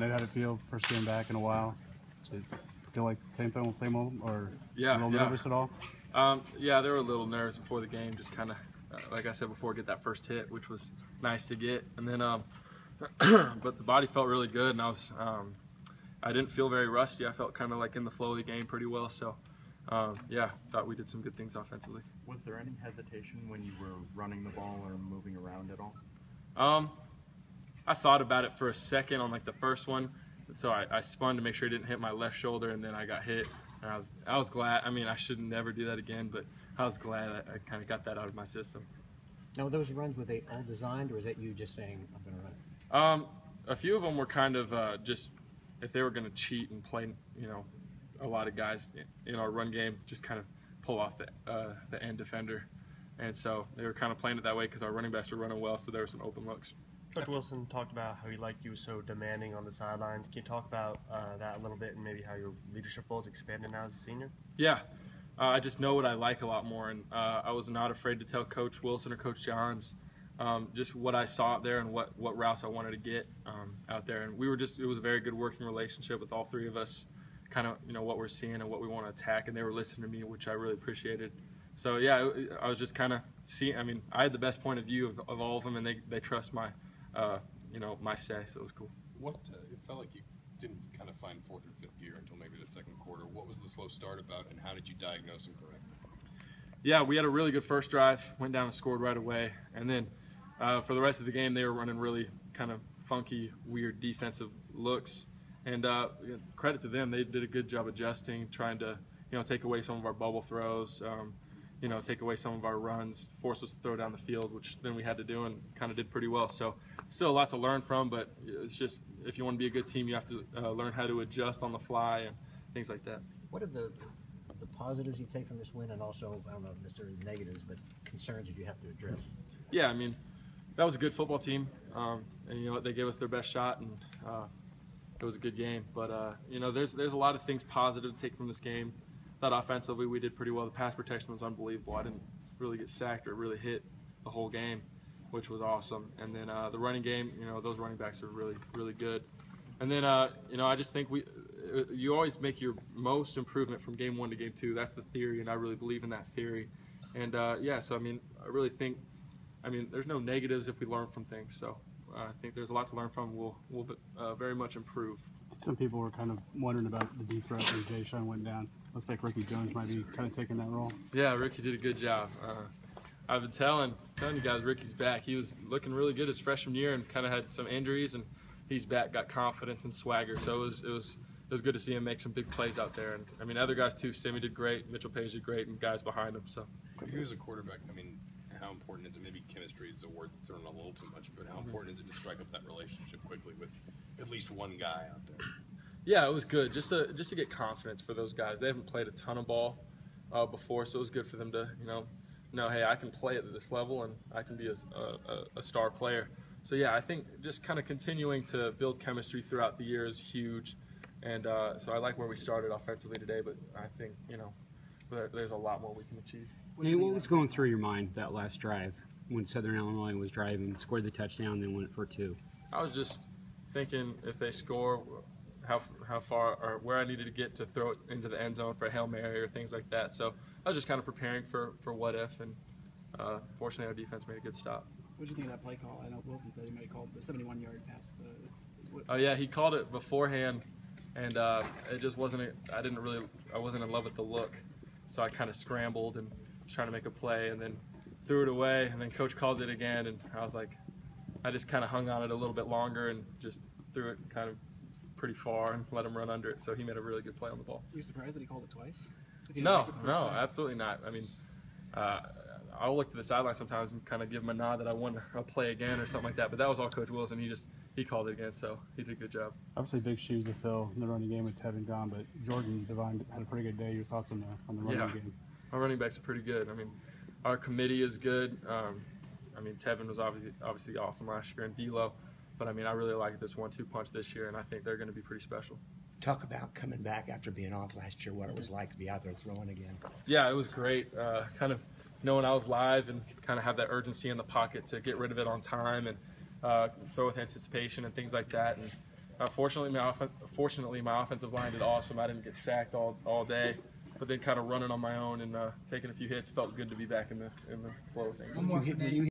Nate, how'd it feel first game back in a while? Did it feel like same old, or yeah, a little nervous at all? Yeah, they were a little nervous before the game, just kind of, like I said before, get that first hit, which was nice to get. And then, but the body felt really good, and I didn't feel very rusty. I felt kind of like in the flow of the game pretty well. So, yeah, thought we did some good things offensively. Was there any hesitation when you were running the ball or moving around at all? I thought about it for a second on like the first one, so I spun to make sure it didn't hit my left shoulder, and then I got hit. And I was glad. I mean, I should never do that again, but I was glad I kind of got that out of my system. Now, those runs, were they all designed, or is that you just saying, I'm going to run it? A few of them were kind of just if they were going to cheat and play, a lot of guys in our run game just kind of pull off the end defender. And so they were kind of playing it that way because our running backs were running well, so there were some open looks. Coach Wilson talked about how he liked you so demanding on the sidelines. Can you talk about that a little bit and maybe how your leadership role is expanded now as a senior? Yeah, I just know what I like a lot more, and I was not afraid to tell Coach Wilson or Coach Johns just what I saw out there and what routes I wanted to get out there. And it was a very good working relationship with all three of us, kind of what we're seeing and what we want to attack, and they were listening to me, which I really appreciated. So yeah, I was just kind of seeing. I mean, I had the best point of view of all of them, and they trust my my say, so it was cool. It felt like you didn't kind of find fourth or fifth gear until maybe the second quarter. What was the slow start about, and how did you diagnose and correct it? Yeah, we had a really good first drive, went down and scored right away, and then for the rest of the game, they were running really kind of funky, weird defensive looks, and credit to them, they did a good job adjusting, trying to take away some of our bubble throws. Take away some of our runs, force us to throw down the field, which then we had to do and kind of did pretty well. So still a lot to learn from, but it's just if you want to be a good team, you have to learn how to adjust on the fly and things like that. What are the positives you take from this win, and also, I don't know necessarily negatives, but concerns that you have to address? Yeah, I mean, that was a good football team, and they gave us their best shot, and it was a good game. But there's a lot of things positive to take from this game. Thought offensively we did pretty well. The pass protection was unbelievable. I didn't really get sacked or really hit the whole game, which was awesome. And then the running game, those running backs are really, really good. And then, I just think you always make your most improvement from game 1 to game 2. That's the theory, and I really believe in that theory. And, so, I really think, there's no negatives if we learn from things. So I think there's a lot to learn from. We'll very much improve. Some people were kind of wondering about the deep threat when Jay Sean went down. Looks like Ricky Jones might be kind of taking that role. Yeah, Ricky did a good job. I've been telling you guys, Ricky's back. He was looking really good his freshman year and kind of had some injuries, and he's back, got confidence and swagger. So it was good to see him make some big plays out there. And other guys too. Simi did great, Mitchell Page did great, and guys behind him. So for you as a quarterback, how important is it? Maybe chemistry is a word that's thrown a little too much, but how important is it to strike up that relationship quickly with at least one guy out there? Yeah, it was good just to get confidence for those guys. They haven't played a ton of ball before, so it was good for them to know, hey, I can play at this level and I can be a star player. So yeah, I think just kind of continuing to build chemistry throughout the year is huge, and so I like where we started offensively today. But I think there's a lot more we can achieve. Hey, what was going through your mind that last drive when Southern Illinois was driving, scored the touchdown, then went for 2? I was just thinking if they score, how far or where I needed to get to throw it into the end zone for a Hail Mary or things like that. So I was just kind of preparing for what if, and fortunately our defense made a good stop. What did you think of that play call? I know Wilson said he might have called the 71-yard pass. Oh yeah, he called it beforehand, and it just wasn't. I wasn't in love with the look, so I kind of scrambled and was trying to make a play, and then threw it away, and then Coach called it again, and I was like, I just kind of hung on it a little bit longer and just threw it kind of pretty far and let him run under it. So he made a really good play on the ball. Were you surprised that he called it twice? No, absolutely not. I'll look to the sideline sometimes and kind of give him a nod that I want to play again or something like that. But that was all Coach Wilson. He called it again, so he did a good job. Obviously, big shoes to fill in the running game with Tevin gone, but Jordan Devine had a pretty good day. Your thoughts on the running game? Our running backs are pretty good. Our committee is good. Tevin was obviously awesome last year, and D'Lo. But I really like this 1-2 punch this year, and I think they're going to be pretty special. Talk about coming back after being off last year, what it was like to be out there throwing again. Yeah, it was great. Kind of knowing I was live and kind of have that urgency in the pocket to get rid of it on time and throw with anticipation and things like that. Fortunately, my offensive line did awesome. I didn't get sacked all day, but then kind of running on my own and taking a few hits felt good to be back in the flow of things. When you